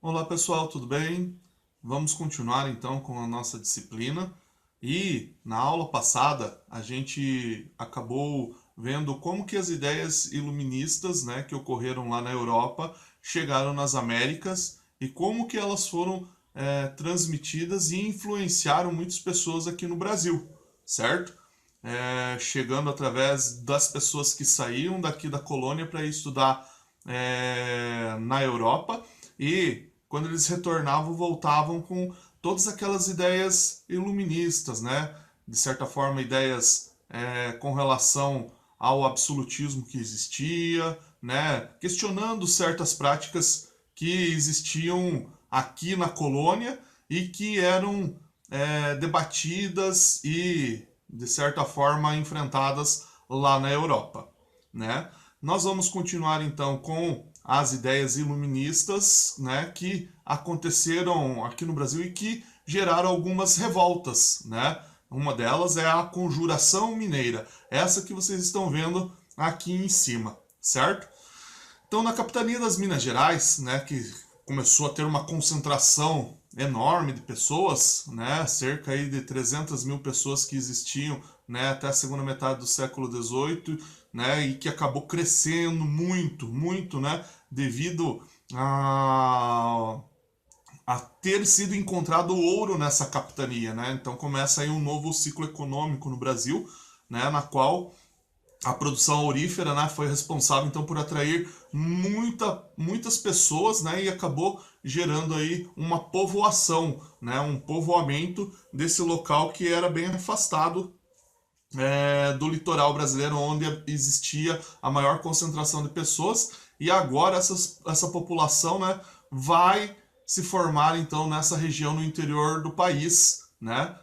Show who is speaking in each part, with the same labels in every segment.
Speaker 1: Olá pessoal, tudo bem? Vamos continuar então com a nossa disciplina. E na aula passada a gente acabou vendo como que as ideias iluministas, né, que ocorreram lá na Europa chegaram nas Américas e como que elas foram transmitidas e influenciaram muitas pessoas aqui no Brasil, certo? Chegando através das pessoas que saíam daqui da colônia para ir estudar na Europa e quando eles retornavam, voltavam com todas aquelas ideias iluministas, né? De certa forma, ideias com relação ao absolutismo que existia, né? Questionando certas práticas que existiam aqui na colônia e que eram debatidas e, de certa forma, enfrentadas lá na Europa, né? Nós vamos continuar então com as ideias iluministas, né, que aconteceram aqui no Brasil e que geraram algumas revoltas, né? Uma delas é a Conjuração Mineira, essa que vocês estão vendo aqui em cima, certo? Então, na capitania das Minas Gerais, né, que começou a ter uma concentração enorme de pessoas, né, cerca aí de 300 mil pessoas que existiam, né, até a segunda metade do século XVIII, né, e que acabou crescendo muito, muito, né, devido a ter sido encontrado ouro nessa capitania, né? Então começa aí um novo ciclo econômico no Brasil, né, na qual a produção aurífera, né, foi responsável então por atrair muitas pessoas, né, e acabou gerando aí uma povoação, né, um povoamento desse local que era bem afastado do litoral brasileiro, onde existia a maior concentração de pessoas, e agora essa população, né, vai se formar então nessa região no interior do país, né?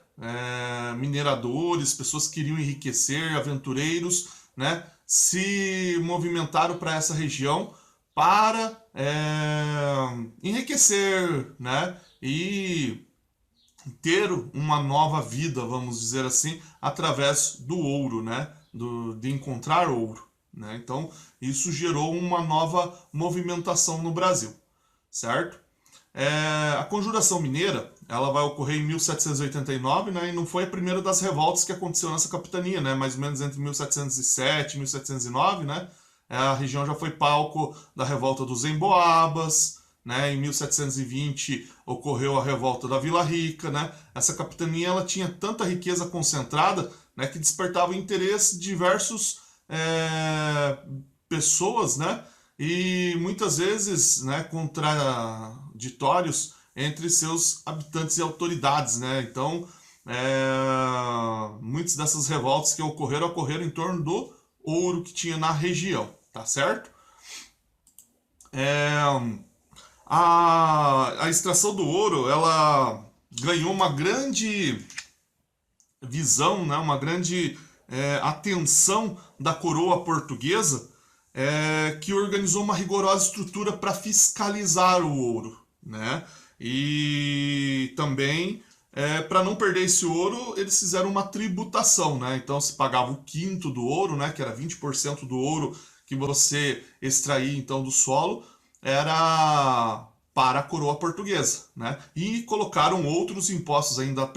Speaker 1: Mineradores, pessoas que queriam enriquecer, aventureiros, né? Se movimentaram para essa região para enriquecer, né? E ter uma nova vida, vamos dizer assim, através do ouro, né? De encontrar ouro, né? Então isso gerou uma nova movimentação no Brasil, certo? A Conjuração Mineira, ela vai ocorrer em 1789, né, e não foi a primeira das revoltas que aconteceu nessa capitania, né, mais ou menos entre 1707 e 1709, né, a região já foi palco da revolta dos Emboabas, né, em 1720 ocorreu a revolta da Vila Rica, né, essa capitania ela tinha tanta riqueza concentrada, né, que despertava interesse de diversos pessoas, né, e muitas vezes, né, contraditórios entre seus habitantes e autoridades, né? Então, muitas dessas revoltas que ocorreram em torno do ouro que tinha na região, tá certo? É, a extração do ouro, ela ganhou uma grande visão, né, uma grande atenção da coroa portuguesa, que organizou uma rigorosa estrutura para fiscalizar o ouro, né? E também, para não perder esse ouro, eles fizeram uma tributação, né? Então se pagava o quinto do ouro, né? Que era 20% do ouro que você extraía então do solo, era para a coroa portuguesa, né? E colocaram outros impostos ainda,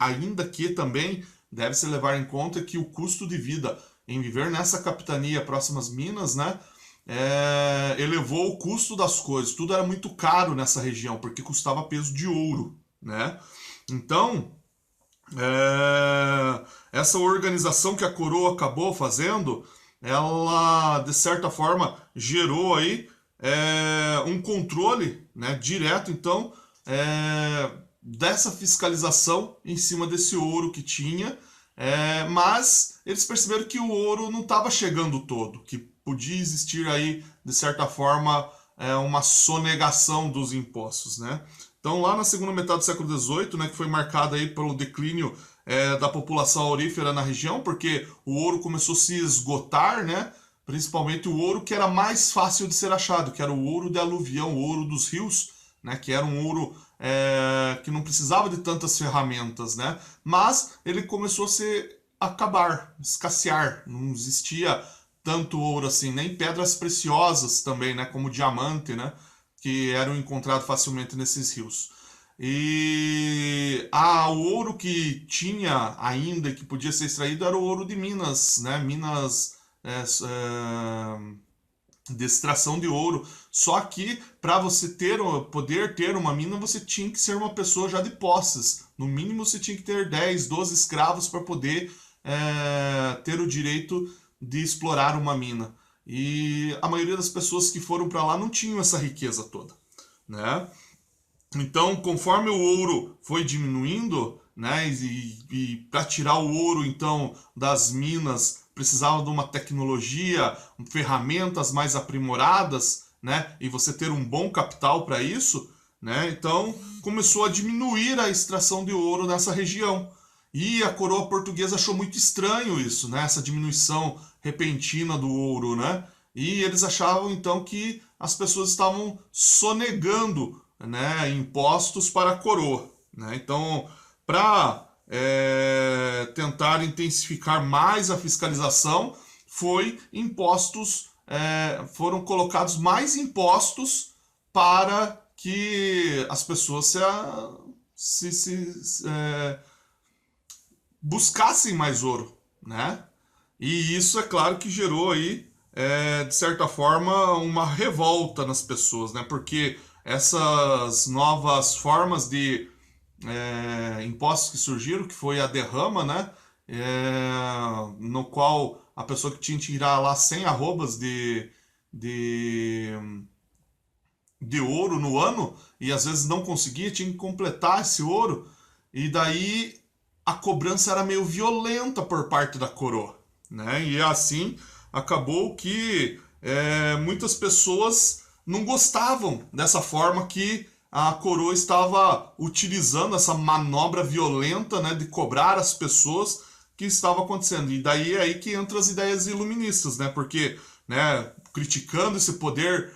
Speaker 1: ainda que também deve-se levar em conta que o custo de vida em viver nessa capitania próxima às minas, né, elevou o custo das coisas. Tudo era muito caro nessa região, porque custava peso de ouro, né? Então, essa organização que a coroa acabou fazendo, ela, de certa forma, gerou aí um controle, né, direto, então, dessa fiscalização em cima desse ouro que tinha, mas eles perceberam que o ouro não estava chegando todo, que podia existir aí, de certa forma, uma sonegação dos impostos, né? Então, lá na segunda metade do século XVIII, né, que foi marcada aí pelo declínio da população aurífera na região, porque o ouro começou a se esgotar, né? Principalmente o ouro que era mais fácil de ser achado, que era o ouro de aluvião, o ouro dos rios, né, que era um ouro que não precisava de tantas ferramentas, né, mas ele começou a se acabar, escassear, não existia tanto ouro assim, nem pedras preciosas também, né, como diamante, né, que eram encontrados facilmente nesses rios. E o ouro que tinha ainda, que podia ser extraído, era o ouro de Minas, né? Minas de extração de ouro. Só que para você poder ter uma mina, você tinha que ser uma pessoa já de posses. No mínimo você tinha que ter 10, 12 escravos para poder ter o direito de explorar uma mina. E a maioria das pessoas que foram para lá não tinham essa riqueza toda, né? Então, conforme o ouro foi diminuindo, né, e para tirar o ouro então das minas precisava de uma tecnologia, ferramentas mais aprimoradas, né, e você ter um bom capital para isso, né? Então começou a diminuir a extração de ouro nessa região. E a coroa portuguesa achou muito estranho isso, né, essa diminuição repentina do ouro, né? E eles achavam então que as pessoas estavam sonegando, né, impostos para a coroa, né? Então, para tentar intensificar mais a fiscalização, foram colocados mais impostos para que as pessoas buscassem mais ouro, né? E isso é claro que gerou aí, de certa forma, uma revolta nas pessoas, né? Porque essas novas formas de impostos que surgiram, que foi a derrama, né? No qual a pessoa que tinha que tirar lá 100 arrobas de, de ouro no ano, e às vezes não conseguia, tinha que completar esse ouro, e daí a cobrança era meio violenta por parte da coroa, né? E assim acabou que muitas pessoas não gostavam dessa forma que a coroa estava utilizando essa manobra violenta, né, de cobrar as pessoas que estava acontecendo. E daí é aí que entram as ideias iluministas, né? Porque, né, criticando esse poder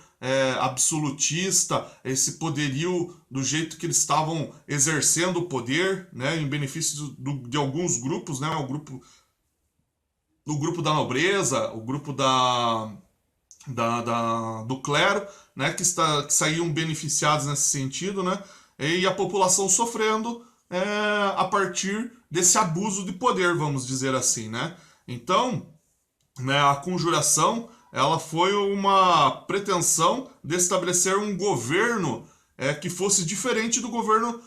Speaker 1: absolutista, esse poderio do jeito que eles estavam exercendo o poder, né, em benefício de alguns grupos, né, o grupo da nobreza, o grupo do clero, né, que saíam beneficiados nesse sentido, né, e a população sofrendo a partir desse abuso de poder, vamos dizer assim, né. Então, né, a conjuração ela foi uma pretensão de estabelecer um governo que fosse diferente do governo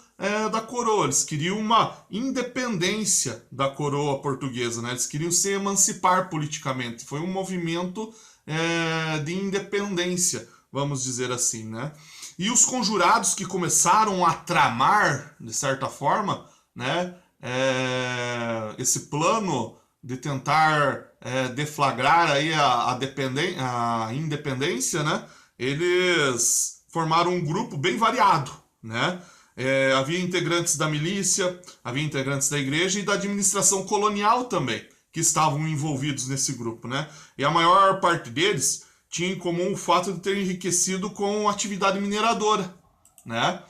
Speaker 1: da coroa. Eles queriam uma independência da coroa portuguesa, né? Eles queriam se emancipar politicamente. Foi um movimento de independência, vamos dizer assim, né? E os conjurados que começaram a tramar, de certa forma, né, esse plano de tentar deflagrar aí a independência, né? Eles formaram um grupo bem variado, né? Havia integrantes da milícia, havia integrantes da igreja e da administração colonial também, que estavam envolvidos nesse grupo, né? E a maior parte deles tinha em comum o fato de ter enriquecido com atividade mineradora, né?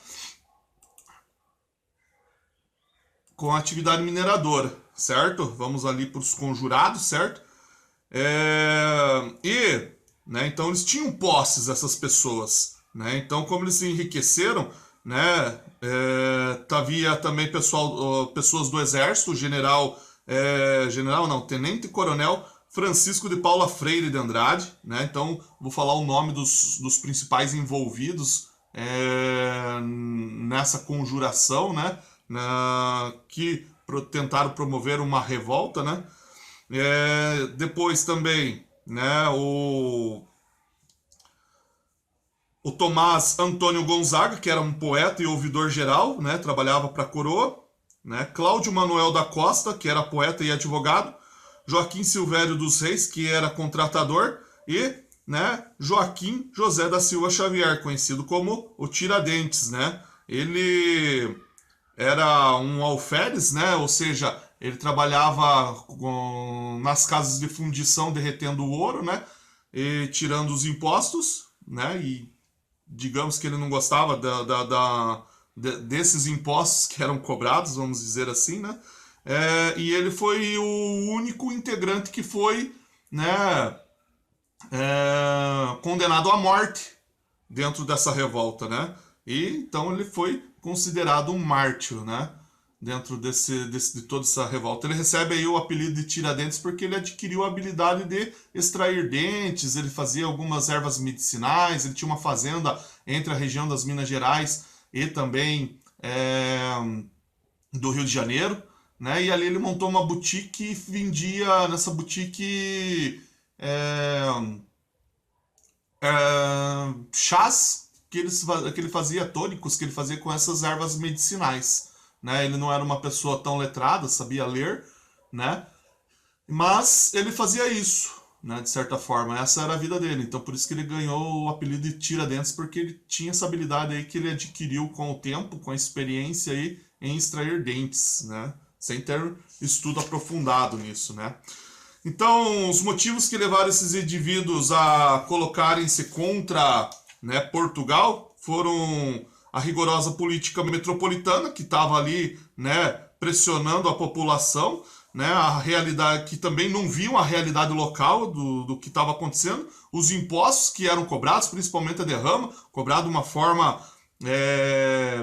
Speaker 1: Com a atividade mineradora, certo? Vamos ali para os conjurados, certo? Né, então eles tinham posses, essas pessoas, né? Então, como eles se enriqueceram, né? Havia também pessoas do exército, tenente coronel Francisco de Paula Freire de Andrade, né? Então, vou falar o nome dos principais envolvidos nessa conjuração, né? Que tentaram promover uma revolta, né? Depois também, né, o Tomás Antônio Gonzaga, que era um poeta e ouvidor geral, né, trabalhava para a coroa, né? Cláudio Manuel da Costa, que era poeta e advogado, Joaquim Silvério dos Reis, que era contratador, e, né, Joaquim José da Silva Xavier, conhecido como o Tiradentes, né? Ele era um alferes, né? Ou seja, ele trabalhava nas casas de fundição derretendo o ouro, né? E tirando os impostos, né? E digamos que ele não gostava desses impostos que eram cobrados, vamos dizer assim, né? E ele foi o único integrante que foi, né, condenado à morte dentro dessa revolta, né? E então ele foi considerado um mártir, né? Dentro de toda essa revolta. Ele recebe aí o apelido de Tiradentes porque ele adquiriu a habilidade de extrair dentes, ele fazia algumas ervas medicinais, ele tinha uma fazenda entre a região das Minas Gerais e também do Rio de Janeiro, né? E ali ele montou uma boutique e vendia nessa boutique chás que ele fazia, tônicos que ele fazia com essas ervas medicinais, né? Ele não era uma pessoa tão letrada, sabia ler, né? Mas ele fazia isso, né? De certa forma, essa era a vida dele. Então por isso que ele ganhou o apelido de Tiradentes, porque ele tinha essa habilidade aí que ele adquiriu com o tempo, com a experiência aí em extrair dentes, né? Sem ter estudo aprofundado nisso, né? Então, os motivos que levaram esses indivíduos a colocarem-se contra, né, Portugal foram a rigorosa política metropolitana, que estava ali, né, pressionando a população, né, a realidade, que também não viam a realidade local do que estava acontecendo, os impostos que eram cobrados, principalmente a derrama, cobrado de uma forma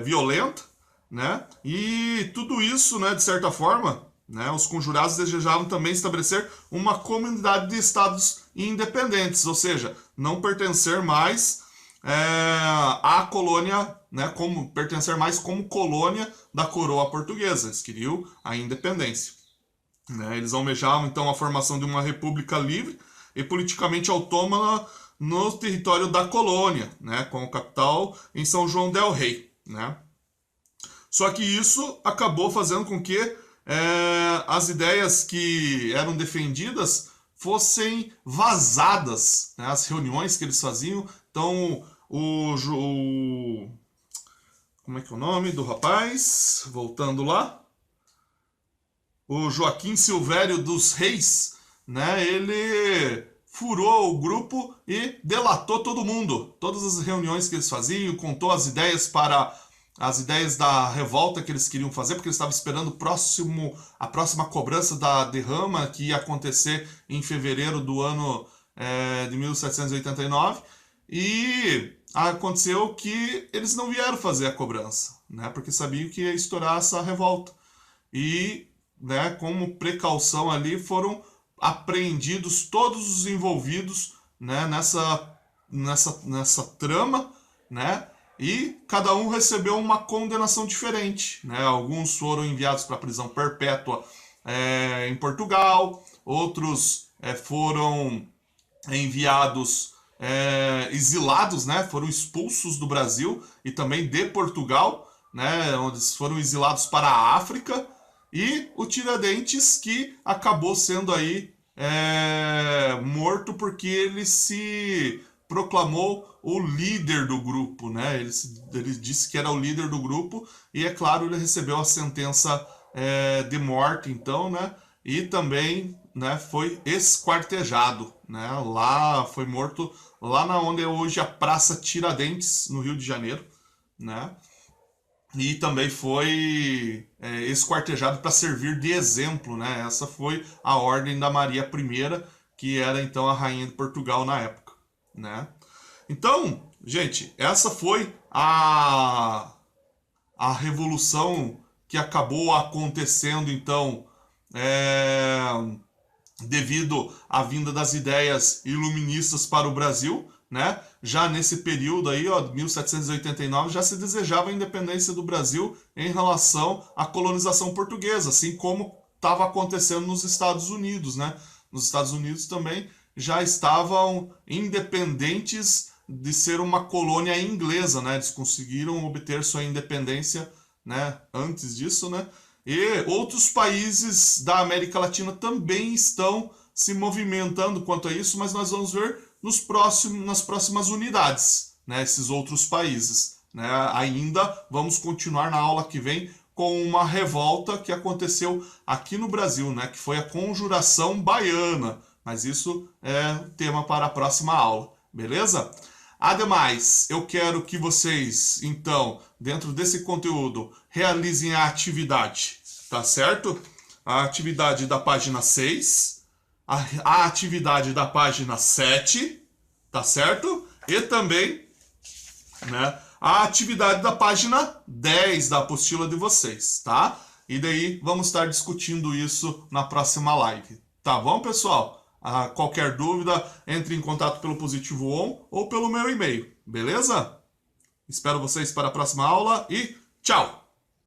Speaker 1: violenta, né, e tudo isso, né, de certa forma, né, os conjurados desejavam também estabelecer uma comunidade de estados independentes, ou seja, não pertencer mais à colônia, né, como pertencer mais como colônia da coroa portuguesa. Eles queriam a independência, né? Eles almejavam então a formação de uma república livre e politicamente autônoma no território da colônia, né, com capital em São João del Rei, né? Só que isso acabou fazendo com que as ideias que eram defendidas fossem vazadas, né? As reuniões que eles faziam. Então, como é que é o nome do rapaz? Voltando lá. O Joaquim Silvério dos Reis, né? Ele furou o grupo e delatou todo mundo. Todas as reuniões que eles faziam, contou as ideias da revolta que eles queriam fazer, porque eles estavam esperando a próxima cobrança da derrama, que ia acontecer em fevereiro do ano de 1789, e aconteceu que eles não vieram fazer a cobrança, né, porque sabiam que ia estourar essa revolta. E, né, como precaução ali, foram apreendidos todos os envolvidos, né, nessa trama, né, e cada um recebeu uma condenação diferente, né? Alguns foram enviados para a prisão perpétua em Portugal, outros foram enviados exilados, né? Foram expulsos do Brasil e também de Portugal, né? Onde foram exilados para a África, e o Tiradentes, que acabou sendo aí morto porque ele se proclamou o líder do grupo, né? Ele disse que era o líder do grupo e, é claro, ele recebeu a sentença de morte, então, né? E também, né, foi esquartejado, né? Lá foi morto lá na onde é hoje a Praça Tiradentes, no Rio de Janeiro, né? E também foi esquartejado para servir de exemplo, né? Essa foi a ordem da Maria I, que era então a rainha de Portugal na época, né? Então, gente, essa foi a revolução que acabou acontecendo, então, devido à vinda das ideias iluministas para o Brasil, né? Já nesse período aí, ó, 1789, já se desejava a independência do Brasil em relação à colonização portuguesa, assim como estava acontecendo nos Estados Unidos, né? Nos Estados Unidos também já estavam independentes de ser uma colônia inglesa, né? Eles conseguiram obter sua independência, né, antes disso, né? E outros países da América Latina também estão se movimentando quanto a isso, mas nós vamos ver nas próximas unidades, né, esses outros países, né? Ainda vamos continuar na aula que vem com uma revolta que aconteceu aqui no Brasil, né, que foi a Conjuração Baiana, mas isso é tema para a próxima aula, beleza? Ademais, eu quero que vocês, então, dentro desse conteúdo, realizem a atividade, tá certo? A atividade da página 6, a atividade da página 7, tá certo? E também né, a atividade da página 10 da apostila de vocês, tá? E daí vamos estar discutindo isso na próxima live. Tá bom, pessoal? Qualquer dúvida, entre em contato pelo Positivo On ou pelo meu e-mail, beleza? Espero vocês para a próxima aula e tchau!